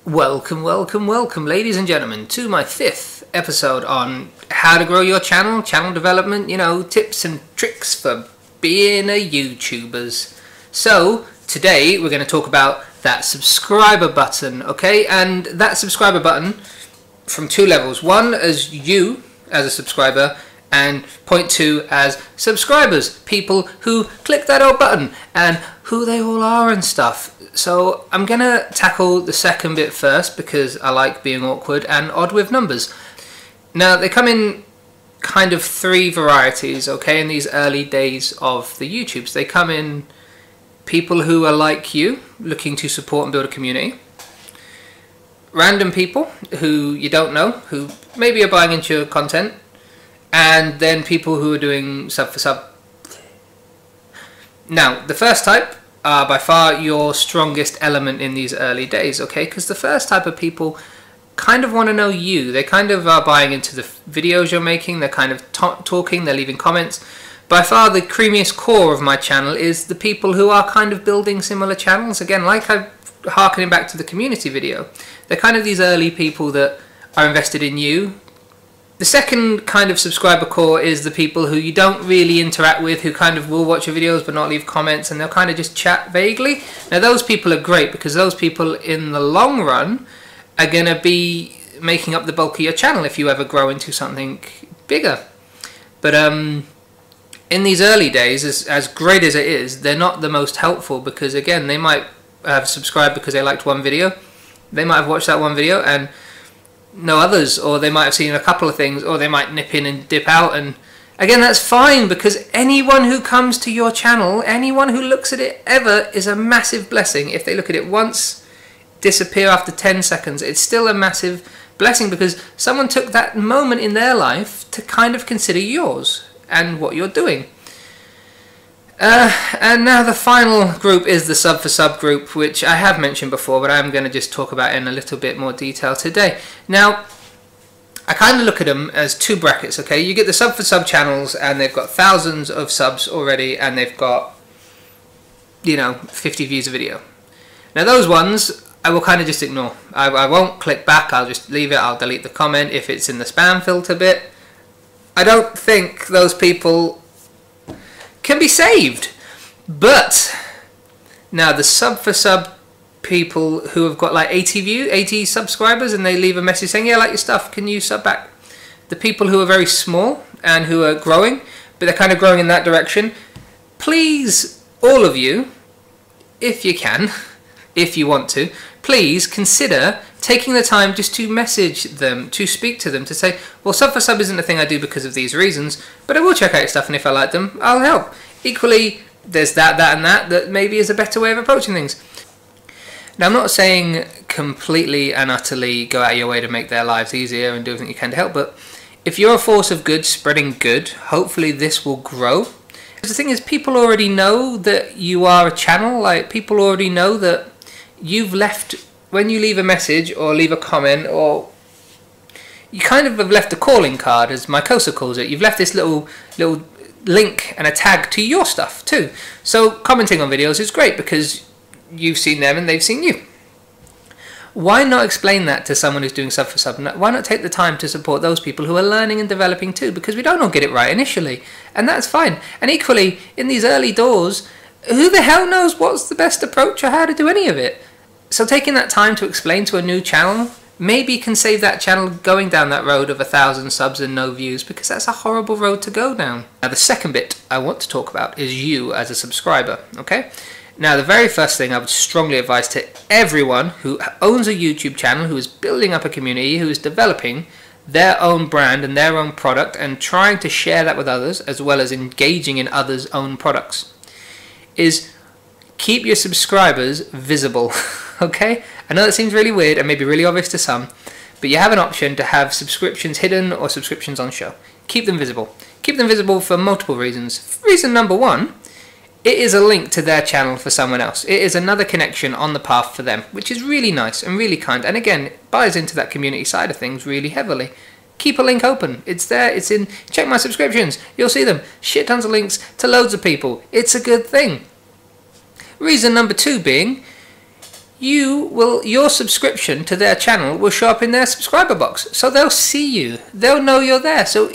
Welcome, welcome, welcome, ladies and gentlemen, to my 5th episode on how to grow your channel, channel development, tips and tricks for being a YouTubers. So, today we're going to talk about that subscriber button, okay? And that subscriber button from two levels. One as you, as a subscriber, and point two as subscribers, people who click that old button, and who they all are and stuff. So I'm gonna tackle the second bit first because I like being awkward and odd with numbers. Now they come in kind of three varieties, okay, in these early days of the YouTubes. They come in people who are like you, looking to support and build a community. Random people who you don't know, who maybe are buying into your content. And then people who are doing sub for sub. Now, the first type are by far your strongest element in these early days, okay? Because the first type of people kind of want to know you. They kind of are buying into the videos you're making. They're kind of talking, they're leaving comments. By far the creamiest core of my channel is the people who are kind of building similar channels. Again, like I'm harkening back to the community video. They're kind of these early people that are invested in you. The second kind of subscriber core is the people who you don't really interact with, who kind of will watch your videos but not leave comments, and they'll kind of just chat vaguely. Now those people are great because those people in the long run are going to be making up the bulk of your channel if you ever grow into something bigger. But in these early days, as great as it is, they're not the most helpful because again, they might have subscribed because they liked one video. They might have watched that one video and no others, or they might have seen a couple of things, or they might nip in and dip out. And again, that's fine because anyone who comes to your channel, anyone who looks at it ever, is a massive blessing. If they look at it once, disappear after 10 seconds, it's still a massive blessing because someone took that moment in their life to kind of consider yours and what you're doing. And now the final group is the sub for sub group, which I have mentioned before, but I'm going to just talk about in a little bit more detail today. Now, I kind of look at them as two brackets, okay? You get the sub for sub channels, and they've got thousands of subs already, and they've got, 50 views a video. Now, those ones, I will kind of just ignore. I won't click back, I'll just leave it, I'll delete the comment if it's in the spam filter bit. I don't think those people can be saved. But now the sub for sub people who have got like 80 subscribers and they leave a message saying, yeah, I like your stuff, can you sub back? The people who are very small and who are growing, but they're kind of growing in that direction, please, all of you, if you can, if you want to, please consider taking the time just to message them, to speak to them, to say, well, sub for sub isn't a thing I do because of these reasons, but I will check out your stuff, and if I like them, I'll help. Equally, there's that and that maybe is a better way of approaching things. Now, I'm not saying completely and utterly go out of your way to make their lives easier and do everything you can to help, but if you're a force of good, spreading good, hopefully this will grow. The thing is, people already know that you are a channel, like people already know that you've left, when you leave a message or leave a comment, or you kind of have left a calling card, as Mycosa calls it. You've left this little link and a tag to your stuff too. So commenting on videos is great because you've seen them and they've seen you. Why not explain that to someone who's doing sub for sub? Why not take the time to support those people who are learning and developing too? Because we don't all get it right initially, and that's fine. And equally, in these early doors, who the hell knows what's the best approach or how to do any of it? So taking that time to explain to a new channel maybe can save that channel going down that road of 1,000 subs and no views, because that's a horrible road to go down. Now the second bit I want to talk about is you as a subscriber, okay? Now the very first thing I would strongly advise to everyone who owns a YouTube channel, who is building up a community, who is developing their own brand and their own product and trying to share that with others as well as engaging in others' own products, is keep your subscribers visible. Okay? I know that seems really weird and maybe really obvious to some, but you have an option to have subscriptions hidden or subscriptions on show. Keep them visible. Keep them visible for multiple reasons. Reason number one, it is a link to their channel for someone else. It is another connection on the path for them, which is really nice and really kind, and again, it buys into that community side of things really heavily. Keep a link open. It's there, it's in, check my subscriptions, you'll see them. Shit tons of links to loads of people. It's a good thing. Reason number two being, your subscription to their channel will show up in their subscriber box. So they'll see you. They'll know you're there. So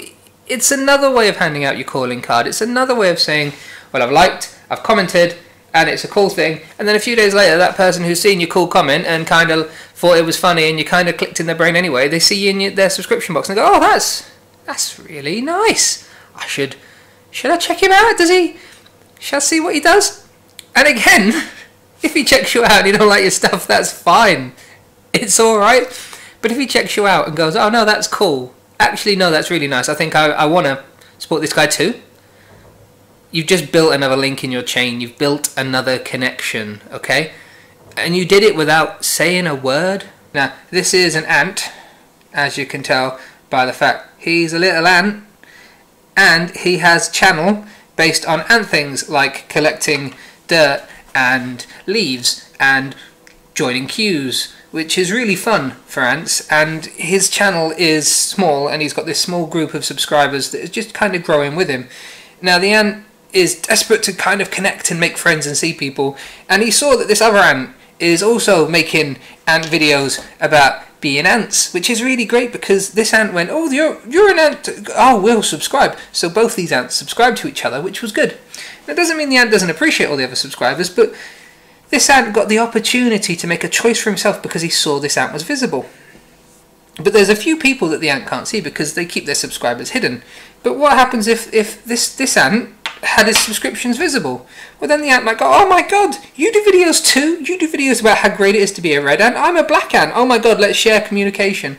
it's another way of handing out your calling card. It's another way of saying, well, I've liked, I've commented, and it's a cool thing. And then a few days later, that person who's seen your cool comment and kind of thought it was funny and you kind of clicked in their brain anyway, they see you in their subscription box and they go, oh, that's really nice. Should I check him out? Shall I see what he does? And again, if he checks you out and you don't like your stuff, that's fine. It's alright. But if he checks you out and goes, oh no, that's cool. Actually, no, that's really nice. I think I want to support this guy too. You've just built another link in your chain. You've built another connection, okay? And you did it without saying a word. Now, this is an ant, as you can tell by the fact he's a little ant, and he has a channel based on ant things like collecting dirt and leaves and joining queues, which is really fun for ants. And his channel is small, and he's got this small group of subscribers that is just kind of growing with him. Now, the ant is desperate to kind of connect and make friends and see people, and he saw that this other ant is also making ant videos about being ants, which is really great because this ant went, oh, you're an ant, oh, we'll subscribe. So both these ants subscribed to each other, which was good. That doesn't mean the ant doesn't appreciate all the other subscribers, but this ant got the opportunity to make a choice for himself because he saw this ant was visible. But there's a few people that the ant can't see because they keep their subscribers hidden. But what happens if this ant had his subscriptions visible? Well, then the ant might go, oh my god, you do videos too? You do videos about how great it is to be a red ant? I'm a black ant. Oh my god, let's share communication.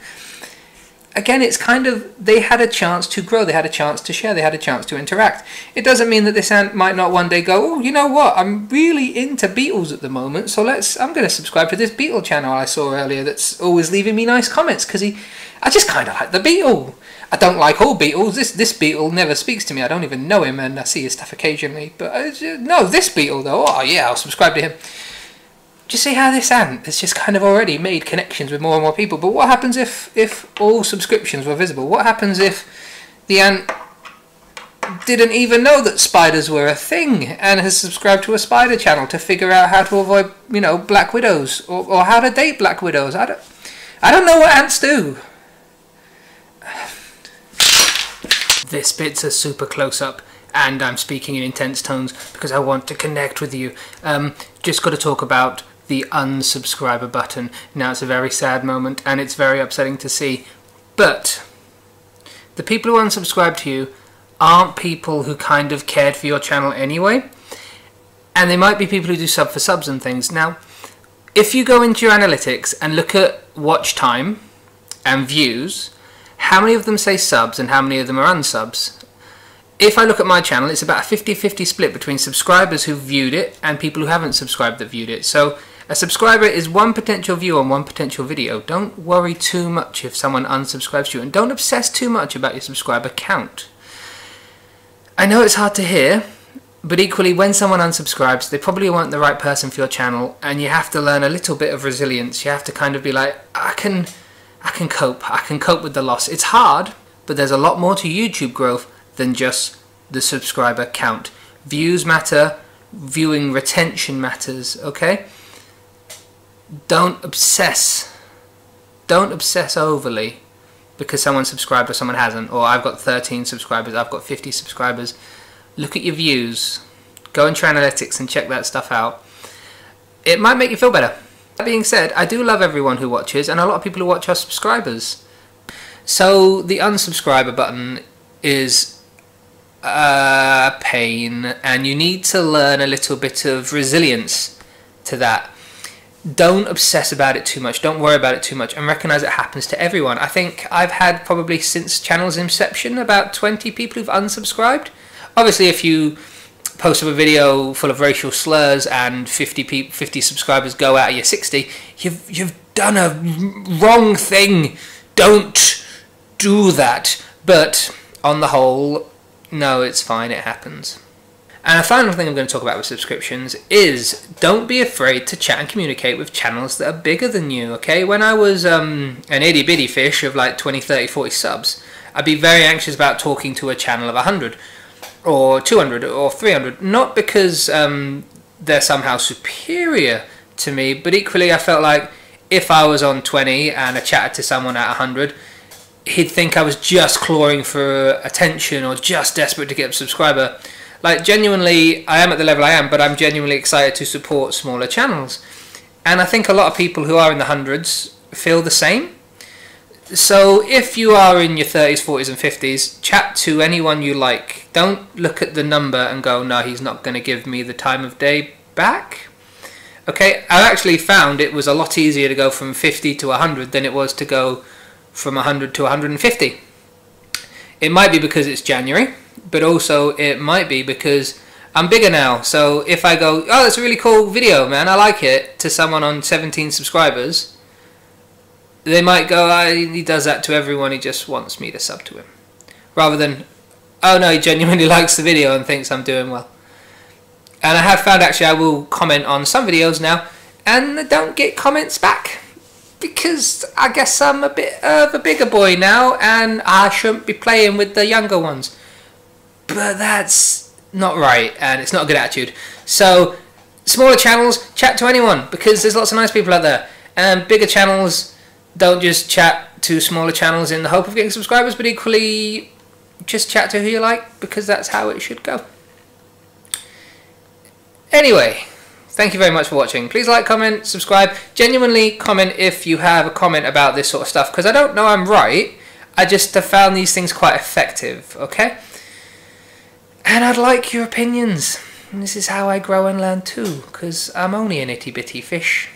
Again, it's kind of, they had a chance to grow, they had a chance to share, they had a chance to interact. It doesn't mean that this ant might not one day go, oh, you know what, I'm really into beetles at the moment, so I'm going to subscribe to this beetle channel I saw earlier that's always leaving me nice comments, because I just kind of like the beetle. I don't like all beetles. This beetle never speaks to me. I don't even know him, and I see his stuff occasionally. But no, this beetle though, oh yeah, I'll subscribe to him. Just see how this ant has just kind of already made connections with more and more people. But what happens if all subscriptions were visible? What happens if the ant didn't even know that spiders were a thing and has subscribed to a spider channel to figure out how to avoid, you know, black widows or how to date black widows? I don't know what ants do. This bit's a super close-up, and I'm speaking in intense tones because I want to connect with you. Just got to talk about the unsubscriber button. Now, it's a very sad moment, and it's very upsetting to see. But the people who unsubscribe to you aren't people who kind of cared for your channel anyway. And they might be people who do sub for subs and things. Now, if you go into your analytics and look at watch time and views, how many of them say subs and how many of them are unsubs? If I look at my channel, it's about a 50-50 split between subscribers who viewed it and people who haven't subscribed that viewed it. So a subscriber is one potential view on one potential video. Don't worry too much if someone unsubscribes to you, and don't obsess too much about your subscriber count. I know it's hard to hear, but equally when someone unsubscribes, they probably weren't the right person for your channel, and you have to learn a little bit of resilience. You have to kind of be like, I can cope. I can cope with the loss. It's hard, but there's a lot more to YouTube growth than just the subscriber count. Views matter, viewing retention matters, okay? Don't obsess. Don't obsess overly because someone subscribed or someone hasn't, or I've got 13 subscribers, I've got 50 subscribers. Look at your views. Go into your analytics and check that stuff out. It might make you feel better. That being said, I do love everyone who watches, and a lot of people who watch are subscribers. So the unsubscriber button is a pain, and you need to learn a little bit of resilience to that. Don't obsess about it too much, don't worry about it too much, and recognise it happens to everyone. I think I've had probably since channel's inception about 20 people who've unsubscribed. Obviously if you post up a video full of racial slurs and 50 subscribers go out of your 60, you've done a wrong thing. Don't do that. But on the whole, no, it's fine, it happens. And a final thing I'm going to talk about with subscriptions is don't be afraid to chat and communicate with channels that are bigger than you, okay? When I was an itty bitty fish of like 20, 30, 40 subs, I'd be very anxious about talking to a channel of 100 or 200 or 300, not because they're somehow superior to me, but equally I felt like if I was on 20 and I chatted to someone at 100, he'd think I was just clawing for attention or just desperate to get a subscriber. Like, genuinely, I am at the level I am, but I'm genuinely excited to support smaller channels. And I think a lot of people who are in the hundreds feel the same. So if you are in your 30s, 40s and 50s, chat to anyone you like. Don't look at the number and go, no, he's not going to give me the time of day back. Okay, I actually found it was a lot easier to go from 50 to 100 than it was to go from 100 to 150. It might be because it's January, but also it might be because I'm bigger now. So if I go, oh, that's a really cool video, man, I like it, to someone on 17 subscribers, they might go, oh, he does that to everyone, he just wants me to sub to him. Rather than, oh no, he genuinely likes the video and thinks I'm doing well. And I have found actually I will comment on some videos now and I don't get comments back because I guess I'm a bit of a bigger boy now and I shouldn't be playing with the younger ones. But that's not right and it's not a good attitude. So smaller channels, chat to anyone because there's lots of nice people out there. And bigger channels, don't just chat to smaller channels in the hope of getting subscribers, but equally just chat to who you like because that's how it should go. Anyway, thank you very much for watching. Please like, comment, subscribe. Genuinely comment if you have a comment about this sort of stuff, because I don't know I'm right. I just have found these things quite effective, okay? And I'd like your opinions. And this is how I grow and learn too, because I'm only an itty bitty fish.